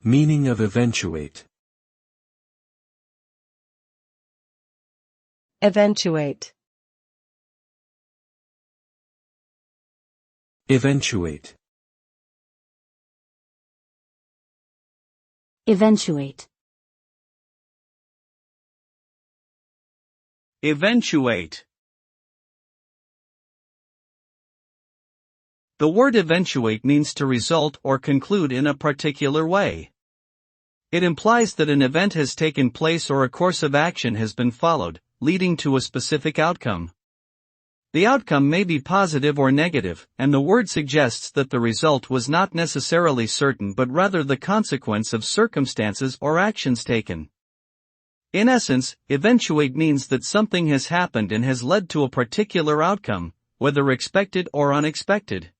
Meaning of eventuate. Eventuate. Eventuate. Eventuate. Eventuate. The word eventuate means to result or conclude in a particular way. It implies that an event has taken place or a course of action has been followed, leading to a specific outcome. The outcome may be positive or negative, and the word suggests that the result was not necessarily certain but rather the consequence of circumstances or actions taken. In essence, eventuate means that something has happened and has led to a particular outcome, whether expected or unexpected.